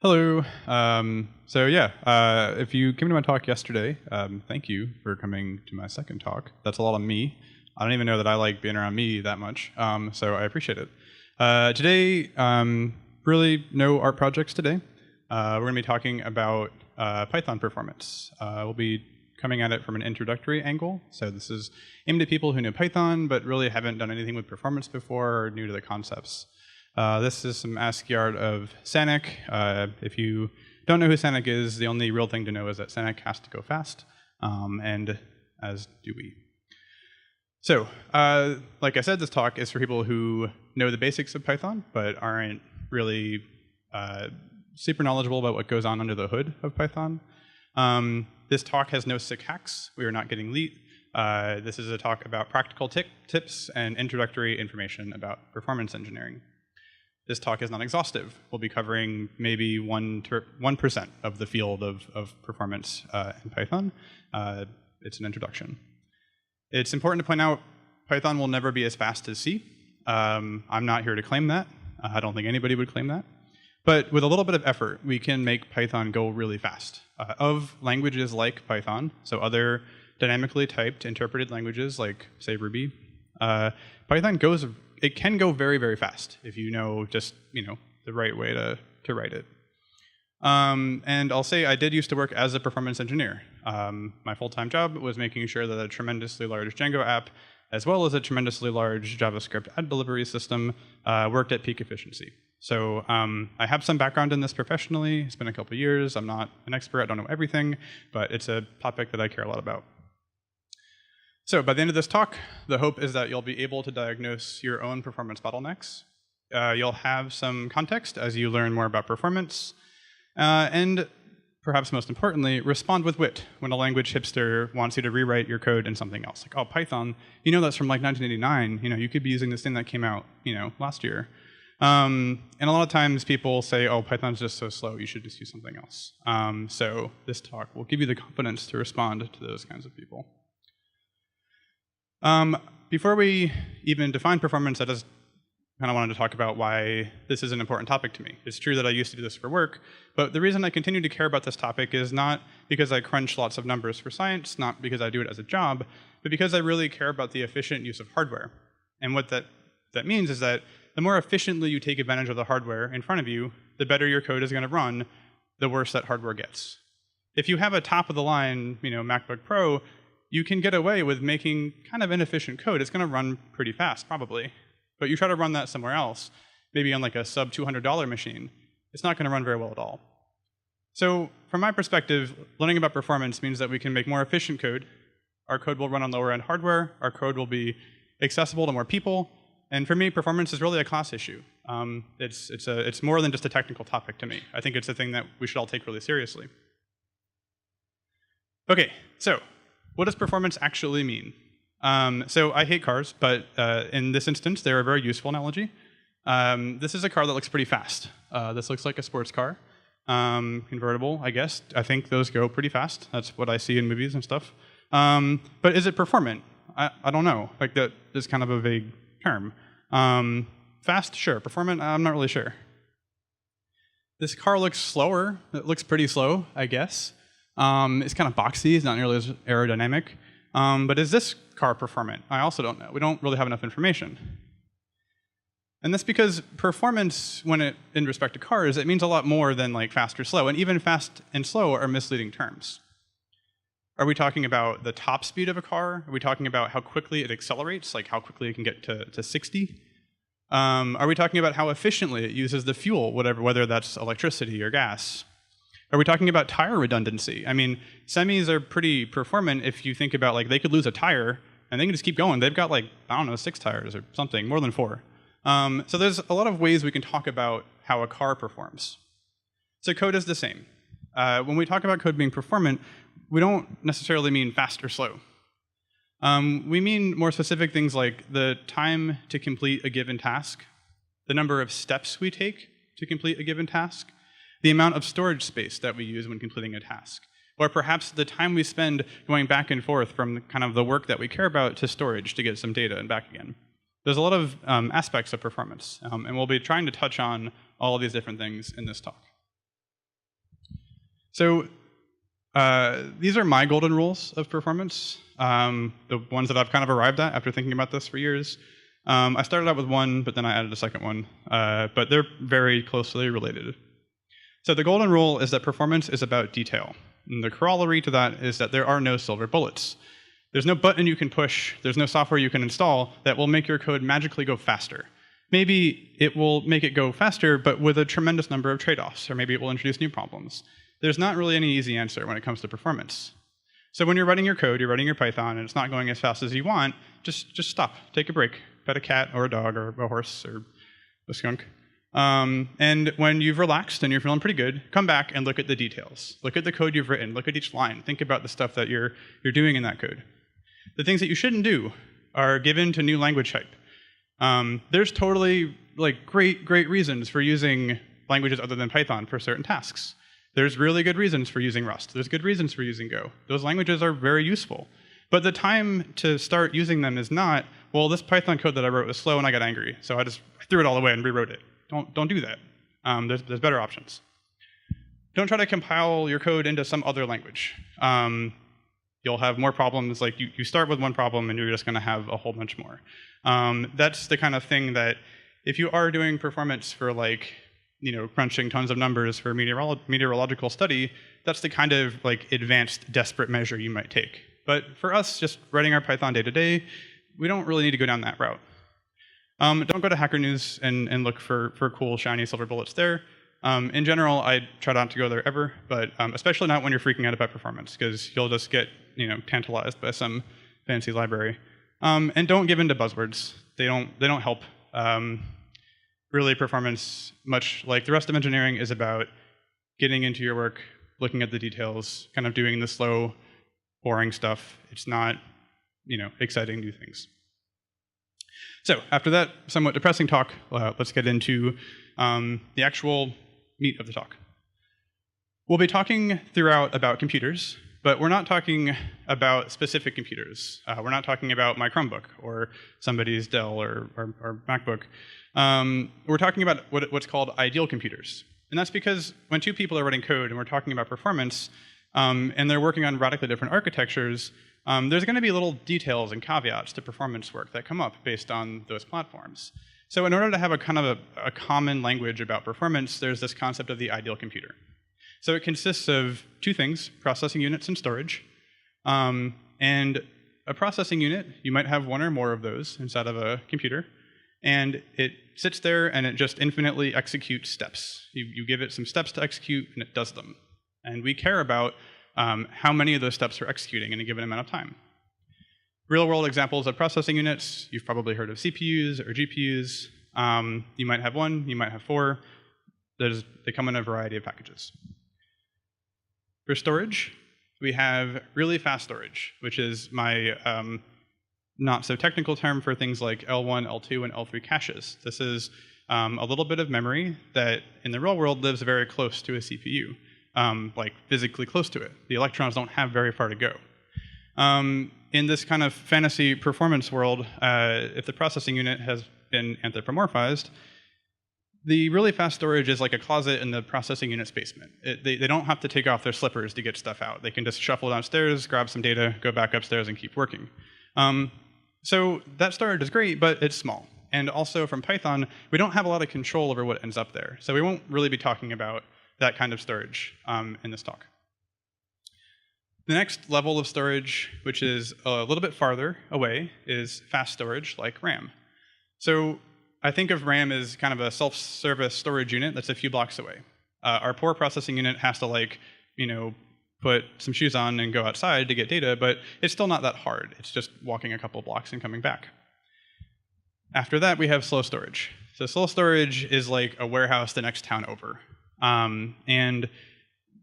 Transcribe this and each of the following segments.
Hello. If you came to my talk yesterday, thank you for coming to my second talk. That's a lot of me. I don't even know that I like being around me that much, so I appreciate it. Today, really no art projects today. We're going to be talking about Python performance. We'll be coming at it from an introductory angle. So this is aimed at people who know Python but really haven't done anything with performance before or are new to the concepts. This is some ASCII art of Sanic. If you don't know who Sanic is, the only real thing to know is that Sanic has to go fast, and as do we. So, like I said, this talk is for people who know the basics of Python, but aren't really super knowledgeable about what goes on under the hood of Python. This talk has no sick hacks. We are not getting leet. This is a talk about practical tips and introductory information about performance engineering. This talk is not exhaustive. We'll be covering maybe 1% of the field of performance in Python. It's an introduction. It's important to point out Python will never be as fast as C. I'm not here to claim that. I don't think anybody would claim that. But with a little bit of effort, we can make Python go really fast. Of languages like Python, so other dynamically typed interpreted languages like, say, Ruby, Python can go very, very fast if you know the right way to write it. And I'll say I did used to work as a performance engineer. My full-time job was making sure that a tremendously large Django app, as well as a tremendously large JavaScript ad delivery system, worked at peak efficiency. So I have some background in this professionally. It's been a couple years. I'm not an expert. I don't know everything, but it's a topic that I care a lot about. So by the end of this talk, the hope is that you'll be able to diagnose your own performance bottlenecks. You'll have some context as you learn more about performance. And perhaps most importantly, respond with wit when a language hipster wants you to rewrite your code in something else. Like, oh, Python, that's from like 1989. You could be using this thing that came out last year. And a lot of times people say, oh, Python's just so slow, you should just use something else. So this talk will give you the confidence to respond to those kinds of people. Before we even define performance, I just kind of wanted to talk about why this is an important topic to me. It's true that I used to do this for work, but the reason I continue to care about this topic is not because I crunch lots of numbers for science, not because I do it as a job, but because I really care about the efficient use of hardware. And what that means is that the more efficiently you take advantage of the hardware in front of you, the better your code is going to run, the worse that hardware gets. If you have a top-of-the-line MacBook Pro, you can get away with making kind of inefficient code. It's going to run pretty fast, probably. But you try to run that somewhere else, maybe on like a sub $200 machine, it's not going to run very well at all. So from my perspective, learning about performance means that we can make more efficient code. Our code will run on lower-end hardware. Our code will be accessible to more people. And for me, performance is really a class issue. It's more than just a technical topic to me. I think it's a thing that we should all take really seriously. OK, so what does performance actually mean? So I hate cars, but in this instance, they're a very useful analogy. This is a car that looks pretty fast. This looks like a sports car, convertible, I guess. I think those go pretty fast. That's what I see in movies and stuff. But is it performant? I don't know. Like, that is kind of a vague term. Fast, sure. Performant, I'm not really sure. This car looks slower. It looks pretty slow, I guess. It's kind of boxy. It's not nearly as aerodynamic. But is this car performant? I also don't know. We don't really have enough information. And that's because performance, in respect to cars, it means a lot more than like fast or slow. And even fast and slow are misleading terms. Are we talking about the top speed of a car? Are we talking about how quickly it accelerates, like how quickly it can get to 60? Are we talking about how efficiently it uses the fuel, whether that's electricity or gas? Are we talking about tire redundancy? I mean, semis are pretty performant if you think about, like, they could lose a tire and they can just keep going. They've got, like, I don't know, 6 tires or something, more than 4. So there's a lot of ways we can talk about how a car performs. So code is the same. When we talk about code being performant, we don't necessarily mean fast or slow. We mean more specific things like the time to complete a given task, the number of steps we take to complete a given task, the amount of storage space that we use when completing a task, or perhaps the time we spend going back and forth from kind of the work that we care about to storage to get some data and back again. There's a lot of aspects of performance, and we'll be trying to touch on all of these different things in this talk. So these are my golden rules of performance, the ones that I've kind of arrived at after thinking about this for years. I started out with one, but then I added a second one, but they're very closely related. So the golden rule is that performance is about detail. And the corollary to that is that there are no silver bullets. There's no button you can push, there's no software you can install that will make your code magically go faster. Maybe it will make it go faster, but with a tremendous number of trade-offs, or maybe it will introduce new problems. There's not really any easy answer when it comes to performance. So when you're writing your code, you're writing your Python, and it's not going as fast as you want, just stop, take a break, pet a cat or a dog or a horse or a skunk. And when you've relaxed and you're feeling pretty good, come back and look at the details. Look at the code you've written, look at each line, think about the stuff that you're doing in that code. The things that you shouldn't do are given to new language type. There's totally great reasons for using languages other than Python for certain tasks. There's really good reasons for using Rust. There's good reasons for using Go. Those languages are very useful. But the time to start using them is not, well, this Python code that I wrote was slow and I got angry, so I just threw it all away and rewrote it. Don't do that. There's better options. Don't try to compile your code into some other language. You'll have more problems. Like you start with one problem and you're just going to have a whole bunch more. That's the kind of thing that if you are doing performance for crunching tons of numbers for meteorological study, that's the kind of advanced desperate measure you might take. But for us, just writing our Python day to day, we don't really need to go down that route. Don't go to Hacker News and look for cool shiny silver bullets there. In general, I try not to go there ever, but especially not when you're freaking out about performance, because you'll just get tantalized by some fancy library. And don't give in to buzzwords. They don't help. Really, performance, much like the rest of engineering, is about getting into your work, looking at the details, kind of doing the slow, boring stuff. It's not exciting new things. So after that somewhat depressing talk, let's get into the actual meat of the talk. We'll be talking throughout about computers, but we're not talking about specific computers. We're not talking about my Chromebook or somebody's Dell or MacBook. We're talking about what's called ideal computers. And that's because when two people are writing code and we're talking about performance, and they're working on radically different architectures, there's going to be little details and caveats to performance work that come up based on those platforms. So in order to have a kind of a common language about performance, there's this concept of the ideal computer. So it consists of two things, processing units and storage. And a processing unit, you might have one or more of those inside of a computer. And it sits there and it just infinitely executes steps. You give it some steps to execute and it does them. And we care about how many of those steps are executing in a given amount of time. Real-world examples of processing units, you've probably heard of CPUs or GPUs. You might have one, you might have four. They come in a variety of packages. For storage, we have really fast storage, which is my not so technical term for things like L1, L2, and L3 caches. This is a little bit of memory that in the real world lives very close to a CPU. Physically close to it. The electrons don't have very far to go. In this kind of fantasy performance world, if the processing unit has been anthropomorphized, the really fast storage is like a closet in the processing unit's basement. They don't have to take off their slippers to get stuff out. They can just shuffle downstairs, grab some data, go back upstairs, and keep working. So that storage is great, but it's small. And also from Python, we don't have a lot of control over what ends up there. So we won't really be talking about that kind of storage in this talk. The next level of storage, which is a little bit farther away, is fast storage like RAM. So I think of RAM as kind of a self-service storage unit that's a few blocks away. Our poor processing unit has to put some shoes on and go outside to get data, but it's still not that hard. It's just walking a couple blocks and coming back. After that, we have slow storage. So slow storage is like a warehouse the next town over. And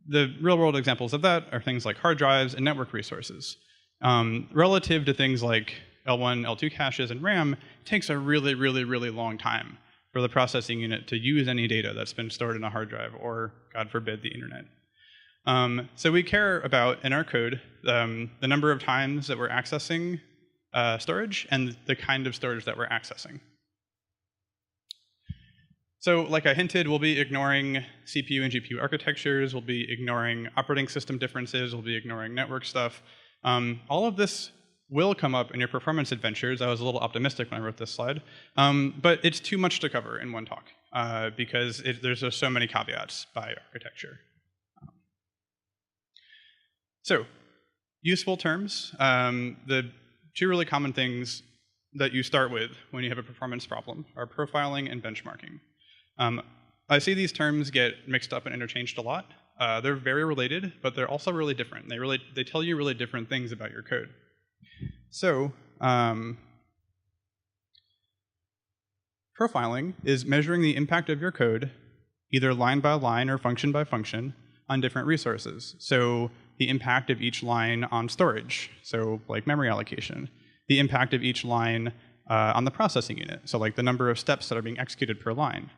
the real-world examples of that are things like hard drives and network resources. Relative to things like L1, L2 caches, and RAM, it takes a really, really, really long time for the processing unit to use any data that's been stored in a hard drive or, God forbid, the internet. So we care about, in our code, the number of times that we're accessing storage and the kind of storage that we're accessing. So like I hinted, we'll be ignoring CPU and GPU architectures, we'll be ignoring operating system differences, we'll be ignoring network stuff. All of this will come up in your performance adventures. I was a little optimistic when I wrote this slide. But it's too much to cover in one talk because there's just so many caveats by architecture. So useful terms. The two really common things that you start with when you have a performance problem are profiling and benchmarking. I see these terms get mixed up and interchanged a lot. They're very related, but they're also really different. They tell you really different things about your code. So profiling is measuring the impact of your code, either line by line or function by function, on different resources. So the impact of each line on storage, so like memory allocation. The impact of each line on the processing unit, so like the number of steps that are being executed per line.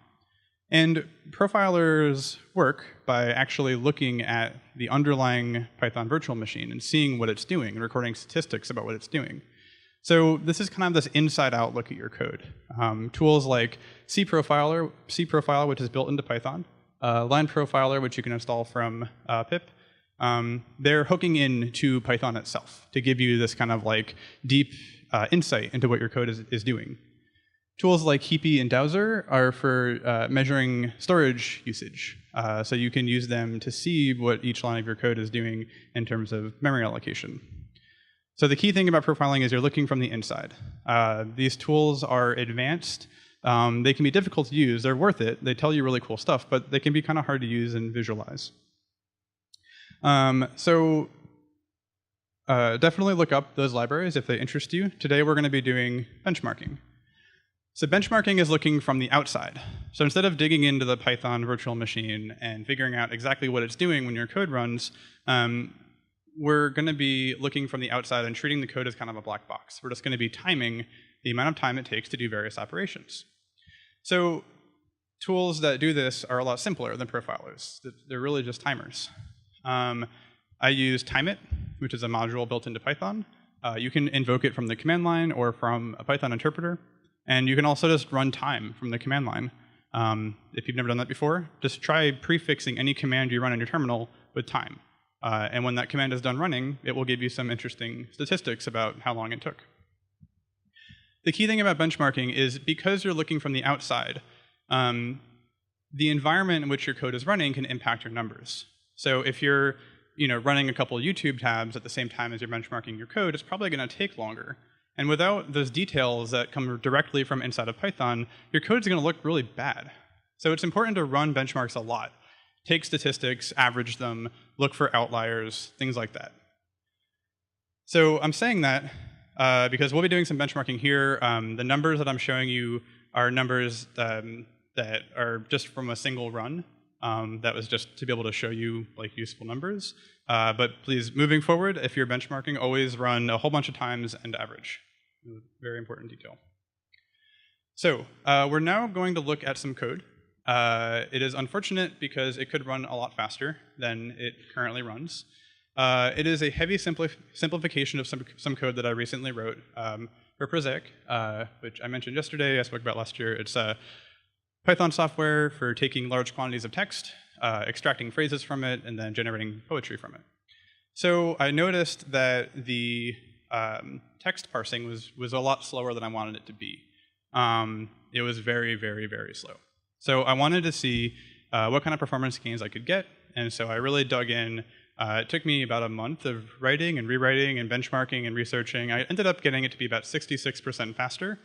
And profilers work by actually looking at the underlying Python virtual machine and seeing what it's doing and recording statistics about what it's doing. So this is kind of this inside-out look at your code. Tools like cProfiler, which is built into Python, Line Profiler, which you can install from pip, they're hooking into Python itself to give you this kind of like deep insight into what your code is doing. Tools like Heapy and Dowser are for measuring storage usage. So you can use them to see what each line of your code is doing in terms of memory allocation. So the key thing about profiling is you're looking from the inside. These tools are advanced. They can be difficult to use. They're worth it. They tell you really cool stuff, but they can be kind of hard to use and visualize. Definitely look up those libraries if they interest you. Today we're going to be doing benchmarking. So benchmarking is looking from the outside. So instead of digging into the Python virtual machine and figuring out exactly what it's doing when your code runs, we're going to be looking from the outside and treating the code as kind of a black box. We're just going to be timing the amount of time it takes to do various operations. So tools that do this are a lot simpler than profilers. They're really just timers. I use Timeit, which is a module built into Python. You can invoke it from the command line or from a Python interpreter. And you can also just run time from the command line. If you've never done that before, just try prefixing any command you run in your terminal with time. And when that command is done running, it will give you some interesting statistics about how long it took. The key thing about benchmarking is because you're looking from the outside, the environment in which your code is running can impact your numbers. So if you're running a couple of YouTube tabs at the same time as you're benchmarking your code, it's probably going to take longer. And without those details that come directly from inside of Python, your code is going to look really bad. So it's important to run benchmarks a lot. Take statistics, average them, look for outliers, things like that. So I'm saying that because we'll be doing some benchmarking here. The numbers that I'm showing you are numbers that are just from a single run. That was just to be able to show you like useful numbers. But please, moving forward, if you're benchmarking, always run a whole bunch of times and average. Very important detail. So we're now going to look at some code. It is unfortunate because it could run a lot faster than it currently runs. It is a heavy simplification of some code that I recently wrote for Prosaic, which I mentioned yesterday, I spoke about last year. It's Python software for taking large quantities of text, extracting phrases from it, and then generating poetry from it. So I noticed that the text parsing was a lot slower than I wanted it to be. It was very, very, very slow. So I wanted to see what kind of performance gains I could get, and so I really dug in. It took me about a month of writing and rewriting and benchmarking and researching. I ended up getting it to be about 66% faster.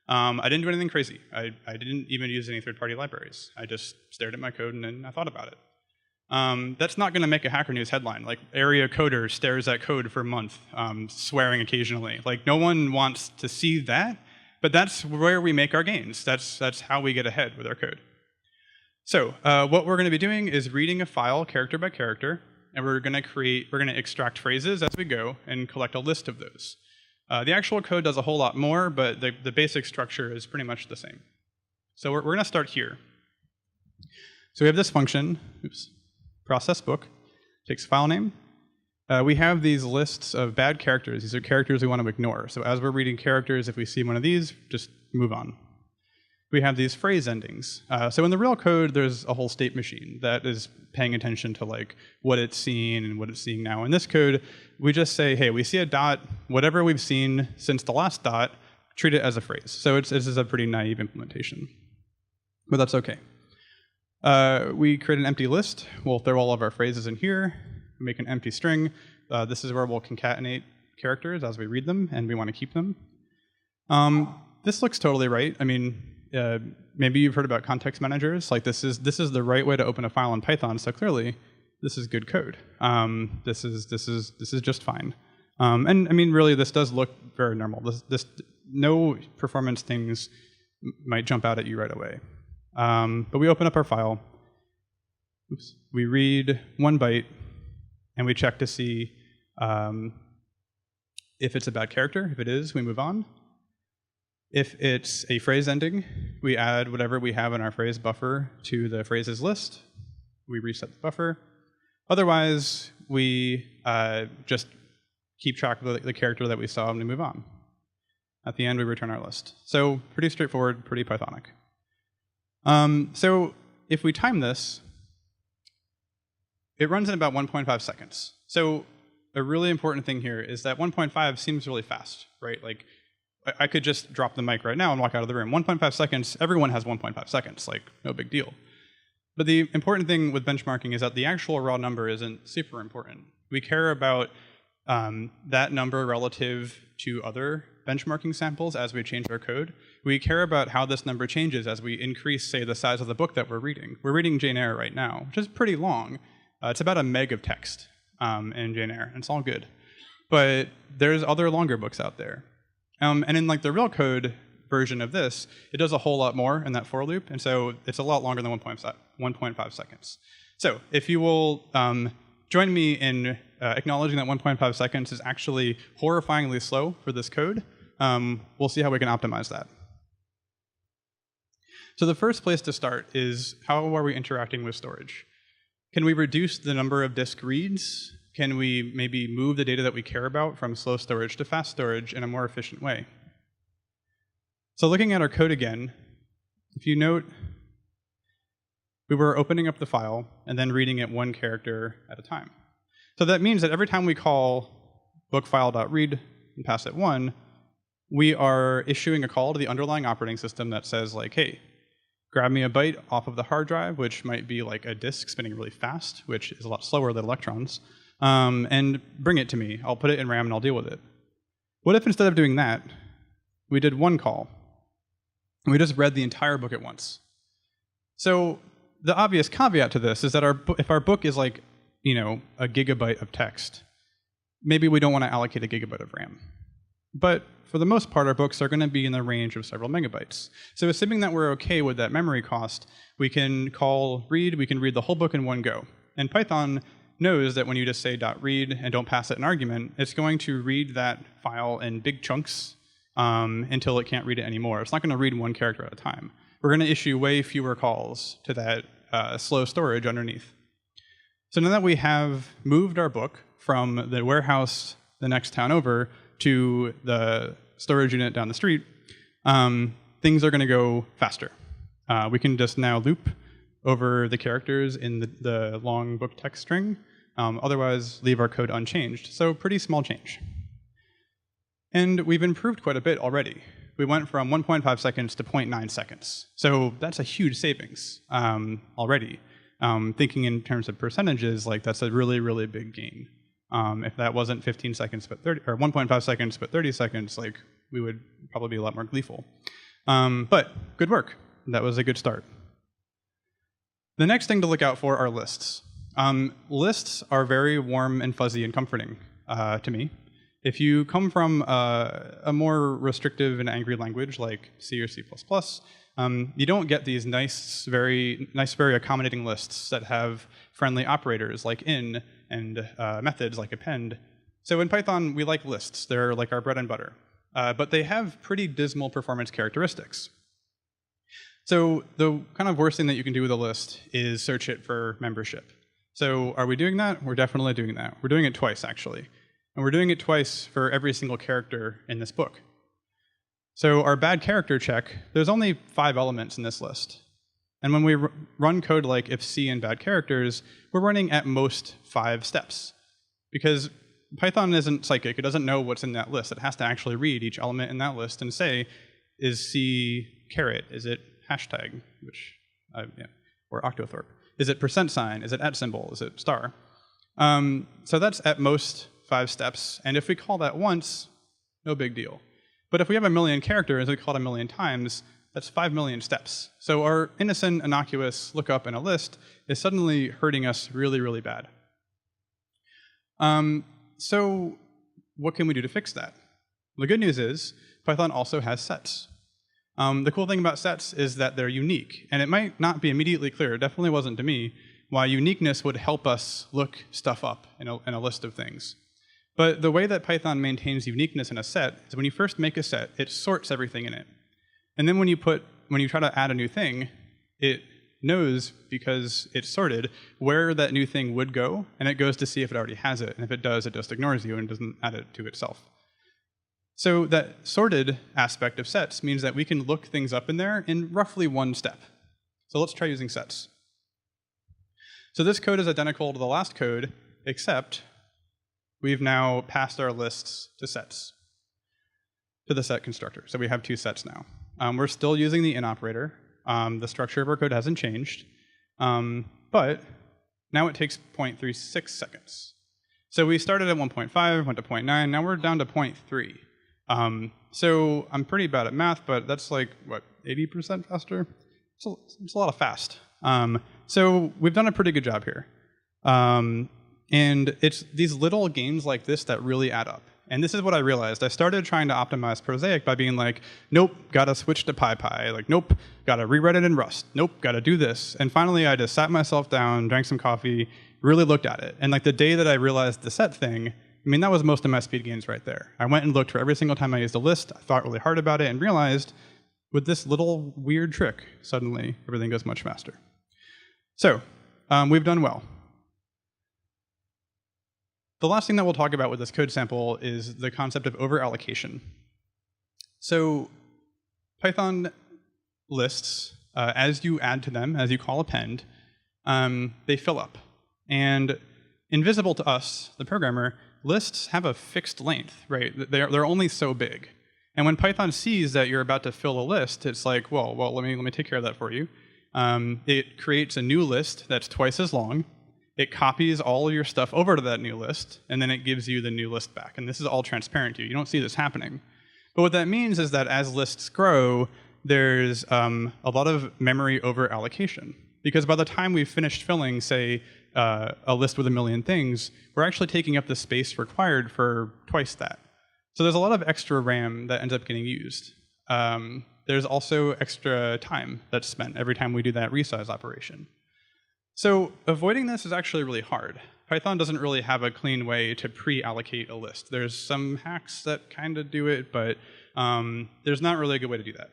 I didn't do anything crazy. I didn't even use any third-party libraries. I just stared at my code and then I thought about it. That's not going to make a Hacker News headline. Like, area coder stares at code for a month, swearing occasionally. Like, no one wants to see that, but that's where we make our gains. That's how we get ahead with our code. So what we're going to be doing is reading a file character by character, and we're going to extract phrases as we go and collect a list of those. The actual code does a whole lot more, but the basic structure is pretty much the same. So we're going to start here. So we have this function, process book, takes file name. We have these lists of bad characters. These are characters we want to ignore. So as we're reading characters, if we see one of these, just move on. we have these phrase endings. So in the real code, there's a whole state machine that is paying attention to like what it's seeing and what it's seeing now. In this code, we just say, hey, we see a dot, whatever we've seen since the last dot, treat it as a phrase. So this is a pretty naive implementation, but that's okay. We create an empty list. We'll throw all of our phrases in here, make an empty string. This is where we'll concatenate characters as we read them, and we want to keep them. This looks totally right. I mean, maybe you've heard about context managers. Like this is the right way to open a file in Python. So clearly, this is good code. This is just fine. And I mean, really, this does look very normal. No performance things might jump out at you right away. But we open up our file. Oops. We read 1 byte, and we check to see if it's a bad character. If it is, we move on. If it's a phrase ending, we add whatever we have in our phrase buffer to the phrases list. We reset the buffer. Otherwise, we just keep track of the character that we saw and we move on. At the end, we return our list. So pretty straightforward, pretty Pythonic. So if we time this, it runs in about 1.5 seconds. So a really important thing here is that 1.5 seems really fast, right? Like I could just drop the mic right now and walk out of the room. 1.5 seconds, everyone has 1.5 seconds, like no big deal. But the important thing with benchmarking is that the actual raw number isn't super important. We care about that number relative to other benchmarking samples as we change our code. We care about how this number changes as we increase, say, the size of the book that we're reading. We're reading Jane Eyre right now, which is pretty long. It's about a meg of text in Jane Eyre, and it's all good. But there's other longer books out there. And in like the real code version of this, it does a whole lot more in that for loop, and so it's a lot longer than 1.5 seconds. So if you will join me in acknowledging that 1.5 seconds is actually horrifyingly slow for this code, we'll see how we can optimize that. So the first place to start is how are we interacting with storage? Can we reduce the number of disk reads? Can we maybe move the data that we care about from slow storage to fast storage in a more efficient way? So looking at our code again, if you note, we were opening up the file and then reading it 1 character at a time. So that means that every time we call bookfile.read and pass it 1, we are issuing a call to the underlying operating system that says like, hey, grab me a byte off of the hard drive, which might be like a disk spinning really fast, which is a lot slower than electrons, and bring it to me. I'll put it in RAM and I'll deal with it. What if instead of doing that, we did 1 call, and we just read the entire book at once? So the obvious caveat to this is that if our book is like, you know, a gigabyte of text, maybe we don't want to allocate a gigabyte of RAM. But for the most part, our books are going to be in the range of several megabytes. So assuming that we're okay with that memory cost, we can call read, we can read the whole book in 1 go. And Python knows that when you just say .read and don't pass it an argument, it's going to read that file in big chunks until it can't read it anymore. It's not going to read 1 character at a time. We're going to issue way fewer calls to that slow storage underneath. So now that we have moved our book from the warehouse the next town over to the storage unit down the street, things are going to go faster. We can just now loop over the characters in the long book text string, otherwise leave our code unchanged. So pretty small change. And we've improved quite a bit already. We went from 1.5 seconds to 0.9 seconds. So that's a huge savings already. Thinking in terms of percentages, like that's a really, really big gain. If that wasn't 15 seconds, but 30, or 1.5 seconds, but 30 seconds, like we would probably be a lot more gleeful. But good work. That was a good start. The next thing to look out for are lists. Lists are very warm and fuzzy and comforting to me. If you come from a more restrictive and angry language like C or C++, you don't get these nice, very accommodating lists that have friendly operators like in and methods like append. So in Python, we like lists. They're like our bread and butter. But they have pretty dismal performance characteristics. So the kind of worst thing that you can do with a list is search it for membership. So are we doing that? We're definitely doing that. We're doing it twice, actually. And we're doing it twice for every single character in this book. So our bad character check, there's only 5 elements in this list. And when we run code like if C and bad characters, we're running at most 5 steps. Because Python isn't psychic. It doesn't know what's in that list. It has to actually read each element in that list and say, is C caret? Is it hashtag? Or octothorpe? Is it %? Is it @ symbol? Is it star? So that's at most 5 steps. And if we call that once, no big deal. But if we have 1 million characters and we call it 1 million times, that's 5 million steps. So our innocent, innocuous lookup in a list is suddenly hurting us really, really bad. So what can we do to fix that? The good news is Python also has sets. The cool thing about sets is that they're unique. And it might not be immediately clear, it definitely wasn't to me, why uniqueness would help us look stuff up in a list of things. But the way that Python maintains uniqueness in a set is when you first make a set, it sorts everything in it. And then when you try to add a new thing, it knows, because it's sorted, where that new thing would go, and it goes to see if it already has it. And if it does, it just ignores you and doesn't add it to itself. So that sorted aspect of sets means that we can look things up in there in roughly 1 step. So let's try using sets. So this code is identical to the last code, except we've now passed our lists to sets, to the set constructor. So we have 2 sets now. We're still using the in operator. The structure of our code hasn't changed. But now it takes 0.36 seconds. So we started at 1.5, went to 0.9, now we're down to 0.3. So I'm pretty bad at math, but that's like, what, 80% faster? It's a lot of fast. So we've done a pretty good job here. And it's these little games like this that really add up. And this is what I realized. I started trying to optimize Prosaic by being like, nope, gotta switch to PyPy. Like, nope, gotta rewrite it in Rust. Nope, gotta do this. And finally, I just sat myself down, drank some coffee, really looked at it. And like the day that I realized the set thing, I mean, that was most of my speed gains right there. I went and looked for every single time I used a list. I thought really hard about it and realized with this little weird trick, suddenly everything goes much faster. So we've done well. The last thing that we'll talk about with this code sample is the concept of over-allocation. So Python lists, as you add to them, as you call append, they fill up. And invisible to us, the programmer, lists have a fixed length, right? They're only so big. And when Python sees that you're about to fill a list, it's like, well, let me take care of that for you. It creates a new list that's twice as long. It copies all of your stuff over to that new list, and then it gives you the new list back. And this is all transparent to you. You don't see this happening. But what that means is that as lists grow, there's a lot of memory over allocation. Because by the time we've finished filling, say, a list with 1 million things, we're actually taking up the space required for twice that. So there's a lot of extra RAM that ends up getting used. There's also extra time that's spent every time we do that resize operation. So avoiding this is actually really hard. Python doesn't really have a clean way to pre-allocate a list. There's some hacks that kind of do it, but there's not really a good way to do that.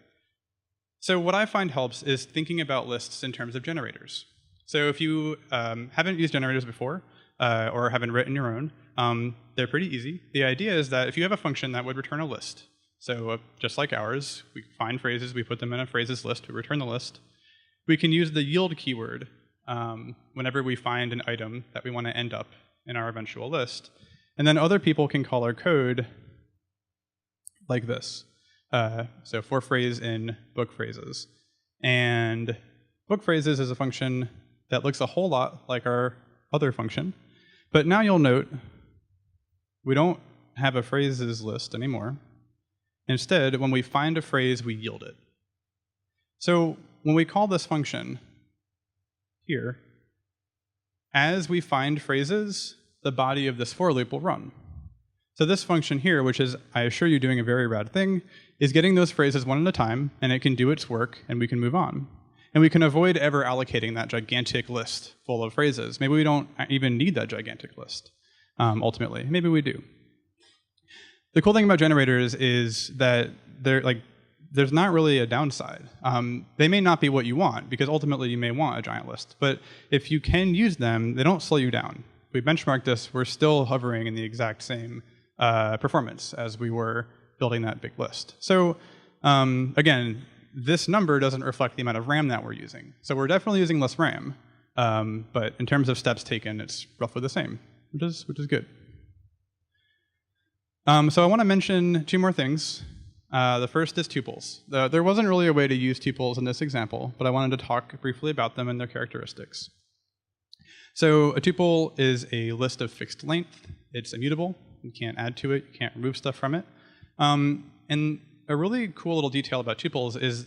So what I find helps is thinking about lists in terms of generators. So if you haven't used generators before or haven't written your own, they're pretty easy. The idea is that if you have a function that would return a list, so just like ours, we find phrases, we put them in a phrases list, we return the list. We can use the yield keyword whenever we find an item that we want to end up in our eventual list. And then other people can call our code like this. So for phrase in book phrases. And book phrases is a function that looks a whole lot like our other function. But now you'll note we don't have a phrases list anymore. Instead, when we find a phrase, we yield it. So when we call this function here, as we find phrases, the body of this for loop will run. So this function here, which is, I assure you, doing a very rad thing, is getting those phrases one at a time, and it can do its work, and we can move on. And we can avoid ever allocating that gigantic list full of phrases. Maybe we don't even need that gigantic list, ultimately. Maybe we do. The cool thing about generators is that there's not really a downside. They may not be what you want, because ultimately you may want a giant list. But if you can use them, they don't slow you down. If we benchmark this, we're still hovering in the exact same performance as we were building that big list. So Again, this number doesn't reflect the amount of RAM that we're using. So we're definitely using less RAM. But in terms of steps taken, it's roughly the same, which is good. So I want to mention two more things. The first is tuples. There wasn't really a way to use tuples in this example, but I wanted to talk briefly about them and their characteristics. So a tuple is a list of fixed length. It's immutable. You can't add to it. You can't remove stuff from it. And a really cool little detail about tuples is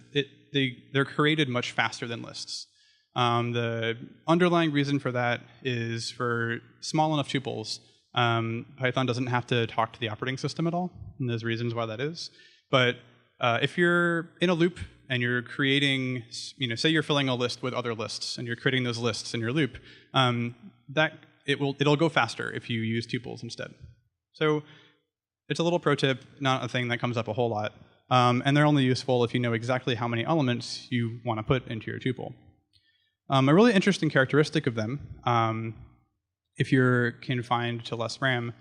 they're created much faster than lists. The underlying reason for that is for small enough tuples, Python doesn't have to talk to the operating system at all, and there's reasons why that is. But if you're in a loop and you're creating, say you're filling a list with other lists and you're creating those lists in your loop, it'll go faster if you use tuples instead. So it's a little pro tip, not a thing that comes up a whole lot, and they're only useful if you know exactly how many elements you want to put into your tuple. A really interesting characteristic of them, if you're confined to less RAM,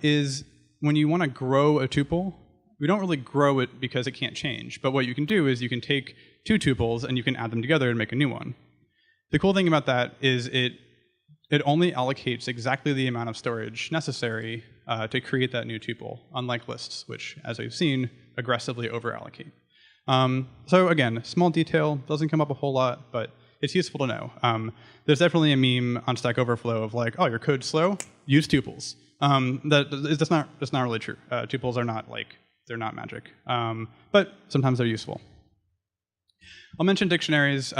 is when you want to grow a tuple, we don't really grow it because it can't change. But what you can do is you can take two tuples and you can add them together and make a new one. The cool thing about that is it only allocates exactly the amount of storage necessary to create that new tuple, unlike lists, which, as we've seen, aggressively over-allocate. So again, small detail, doesn't come up a whole lot, but it's useful to know. There's definitely a meme on Stack Overflow of like, oh, your code's slow? Use tuples. That's not really true. Tuples are not they're not magic, but sometimes they're useful. I'll mention dictionaries.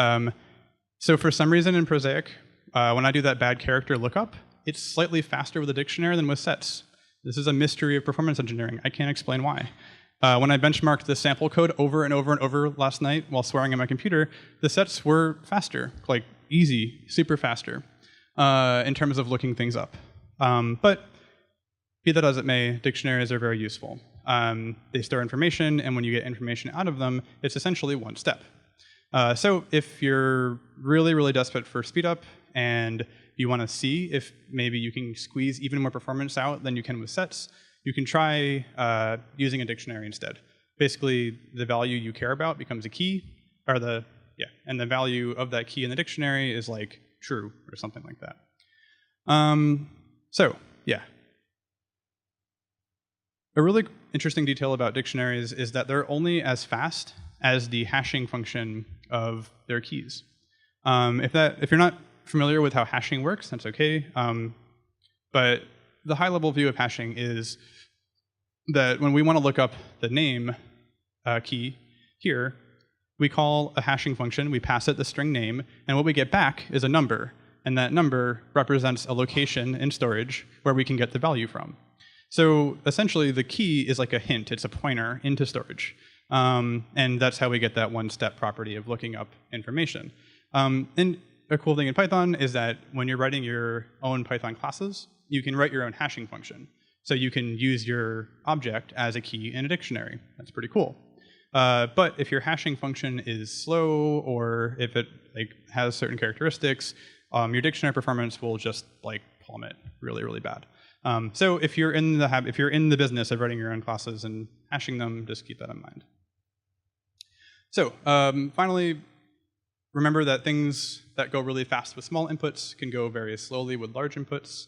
So for some reason in Prosaic, when I do that bad character lookup, it's slightly faster with a dictionary than with sets. This is a mystery of performance engineering. I can't explain why. When I benchmarked the sample code over and over and over last night while swearing at my computer, the sets were faster, like easy, super faster, in terms of looking things up. But be that as it may, dictionaries are very useful. They store information, and when you get information out of them, it's essentially one step. So if you're really, really desperate for speed up and you want to see if maybe you can squeeze even more performance out than you can with sets, you can try using a dictionary instead. Basically, the value you care about becomes a key, and the value of that key in the dictionary is like true or something like that. A really interesting detail about dictionaries is that they're only as fast as the hashing function of their keys. If you're not familiar with how hashing works, that's okay. But the high-level view of hashing is that when we want to look up the name key here, we call a hashing function, we pass it the string name, and what we get back is a number. And that number represents a location in storage where we can get the value from. So essentially, the key is like a hint. It's a pointer into storage. And that's how we get that one-step property of looking up information. And a cool thing in Python is that when you're writing your own Python classes, you can write your own hashing function. So you can use your object as a key in a dictionary. That's pretty cool. But if your hashing function is slow, or if it has certain characteristics, your dictionary performance will just plummet really, really bad. So if you're in the business of writing your own classes and hashing them, just keep that in mind. So finally, remember that things that go really fast with small inputs can go very slowly with large inputs.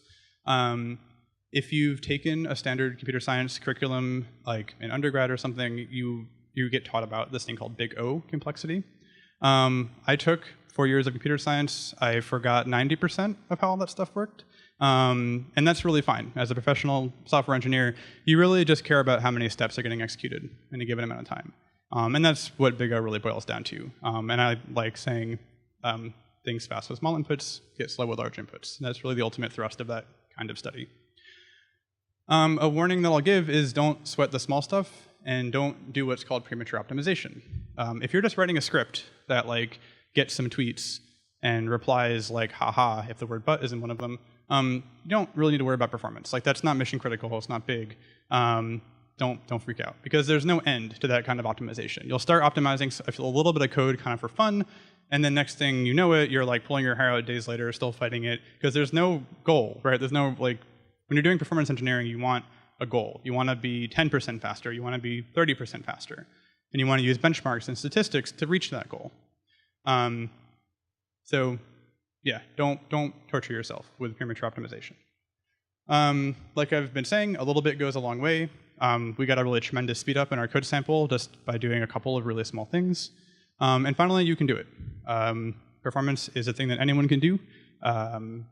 If you've taken a standard computer science curriculum, like in undergrad or something, you get taught about this thing called big O complexity. I took 4 years of computer science. I forgot 90% of how all that stuff worked. And that's really fine. As a professional software engineer, you really just care about how many steps are getting executed in a given amount of time. And that's what big O really boils down to. And I like saying things fast with small inputs, get slow with large inputs. And that's really the ultimate thrust of that kind of study. A warning that I'll give is don't sweat the small stuff and don't do what's called premature optimization. If you're just writing a script that gets some tweets and replies like haha if the word but isn't one of them, you don't really need to worry about performance. That's not mission critical, it's not big. Don't freak out, because there's no end to that kind of optimization. You'll start optimizing a little bit of code kind of for fun, and then next thing you know it, you're pulling your hair out days later, still fighting it, because there's no goal, right? There's no when you're doing performance engineering, you want a goal. You want to be 10% faster. You want to be 30% faster. and you want to use benchmarks and statistics to reach that goal. So yeah, don't torture yourself with premature optimization. Like I've been saying, a little bit goes a long way. We got a really tremendous speed up in our code sample just by doing a couple of really small things. And finally, you can do it. Performance is a thing that anyone can do.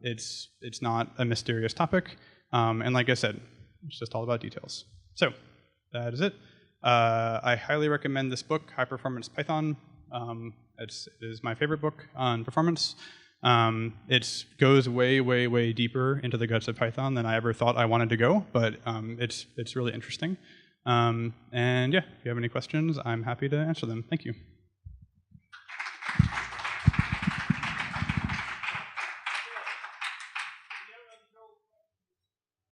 It's not a mysterious topic. And like I said, it's just all about details. So that is it. I highly recommend this book, High Performance Python. It is my favorite book on performance. It goes way, way, way deeper into the guts of Python than I ever thought I wanted to go, but it's really interesting. And yeah, if you have any questions, I'm happy to answer them. Thank you.